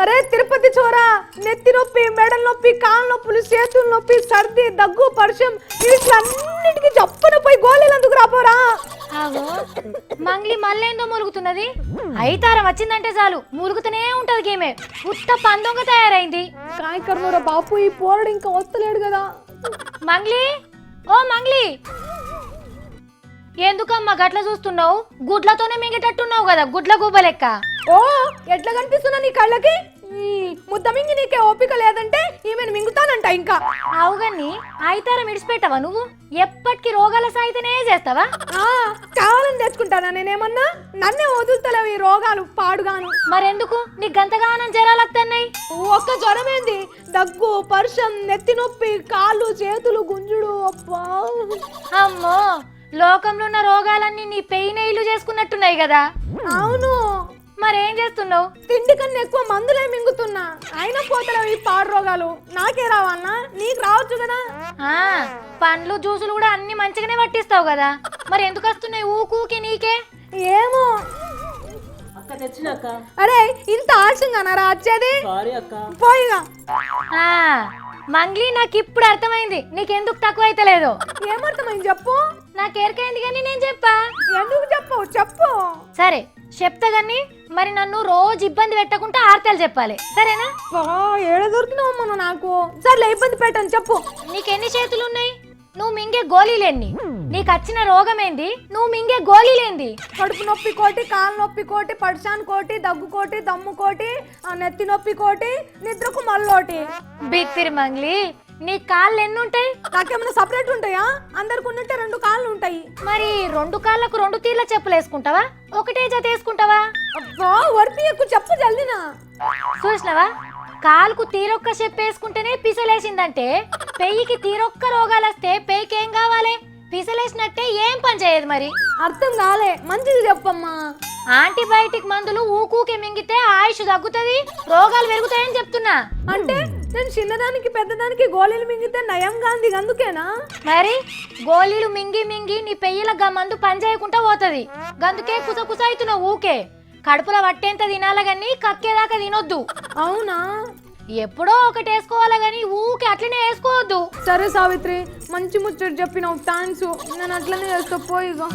అరే తిరుపతి చోరా, నెత్తి నొప్పి, మెడల నొప్పి, కాళ్ళ నొప్పులు, చేతుల నొప్పి, సర్ది, దగ్గు, పర్షం వీటిలన్నిటికీ జప్పున పోయి గోళీలు ఎందుకు రాపోరా? మంగ్లీ మళ్ళేందో ములుగుతున్నది. అయితారం వచ్చిందంటే చాలు ములుగుతూనే ఉంటది గేమే. ఉత్త పందొంగ తయారైంది. కాయకర్మూరా బాపు, ఈ పోరడు ఇంకా వస్తలేడు కదా. మంగ్లీ, ఓ మంగ్లీ, ఎందుకమ్మా గట్ల చూస్తున్నావు? గుడ్లతోనే మింగేటట్టున్నావు కదా, గుడ్ల గుబ్బ లెక్క. ఓ ఎట్లా కనిపిస్తున్నా నీ కళ్ళకి? ముద్ద మింగి నీకే ఓపిక లేదంటే ఈమెను మింగుతానంట ఇంకా. అవుగన్ని అయితారం విడిచిపెట్టావా నువ్వు? ఎప్పటికీ రోగాల సాయితేనే చేస్తావా? కావాలని తెచ్చుకుంటానా నేనేమన్నా? నన్నే వదులుతలేవు ఈ రోగాలు పాడుగాను. మరెందుకు నీకు గంతగానం జ్వరాలు వస్తున్నాయి? ఒక్క జ్వరమేంది, దగ్గు, పర్షం, నెత్తి నొప్పి, కాళ్ళు చేతులు గుంజుడు. అబ్బా అమ్మో, లోకంలో ఉన్న రోగాలన్నీ నీ పెయినైలు చేసుకున్నట్టున్నాయి కదా. అవును, మరేం చేస్తున్నావు? తిండి కన్నా ఎక్కువ మందులే మింగుతున్నా, అయినా పోతలేవు ఈ పాడు రోగాలు. నాకే రావన్నా, నీకు రావచ్చు కదా. పండ్లు జ్యూసులు కూడా అన్ని మంచిగానే పట్టిస్తావు కదా, మరి ఎందుకు వస్తున్నాయి ఊకూకి నీకే? ఏమో. అరే ఇంత ఆశంగానారా వచ్చేది? పోయిగా. మంగ్లీ, నాకు ఇప్పుడు అర్థమైంది నీకెందుకు తక్కువ అయితే లేదు. ఏమర్థమైంది చెప్పు. నాకెరకైంది కానీ నేను చెప్పా. ఎందుకు చెప్పు చెప్పు. సరే చెప్తా గాని, మరి నన్ను రోజు ఇబ్బంది పెట్టకుండా ఆర్తలు చెప్పాలి, సరేనా? ఏడ దొరికినావమ్మా నాకు. సర్లే, ఇబ్బంది పెట్టను చెప్పు. నీకెన్ని చేతులు ఉన్నాయి? నువ్వు మింగే గోళీలేంది? నీకు వచ్చిన రోగం ఏంది? నువ్వు మింగే గోళీలేంది? కడుపు నొప్పి కోటి, కాలు నొప్పి కోటి, పడిశాన్ కోటి, దగ్గు కోటి, దమ్ము కోటి, నెత్తి నొప్పి కోటి, నిద్రకు మళ్ళోటి. బిత్తిరి మంగ్లీ, నీ కాళ్ళు ఎన్ని ఉంటాయి? నాకేమైనా సపరేట్ ఉంటాయా? అందరికి ఉన్నట్టే 2 కాళ్ళు ఉంటాయి. మరి 2 కాళ్ళకు 2 తీర్ల చెప్పులు వేసుకుంటావా? ఒకటే జత వేసుకుంటావా? అబ్బా వరిపి ఎక్కువ చెప్పు జల్దినా. చూసినవా, కాలుకు తీరొక్క చెప్పు వేసుకుంటేనే పిసలేసిందంటే పెయ్యికి తీరొక్క రోగాలు వస్తే పెయ్యికి ఏం కావాలి? పిసలేసినట్టే ఏం పని చేయదు. మరి అర్థం కాలే, మంచిది చెప్పమ్మా. యాంటీబయాటిక్ మందులు ఊకూకే మింగితే ఆయుష్ తగ్గుతుంది, రోగాలు పెరుగుతాయని చెప్తున్నా. అంటే నేను చిన్నదానికి పెద్దదానికి గోళీలు మింగితే నయం గాంధీ అందుకేనా? మరి గోళీలు మింగి మింగి నీ పెయ్యిల మందు పని చేయకుండా పోతుంది, గందుకే కుసకుస అవుతున్నావు ఊకే. కడుపులో వట్టేంత తినాల గాని కక్కేదాకా తినొద్దు. అవునా? ఎప్పుడో ఒకటి వేసుకోవాలా గాని ఊకే అట్లనే వేసుకోవద్దు. సరే సావిత్రి, మంచి ముచ్చట చెప్పినావు, థాంక్స్. నేను అట్లనే చేస్తా, పోయిగా.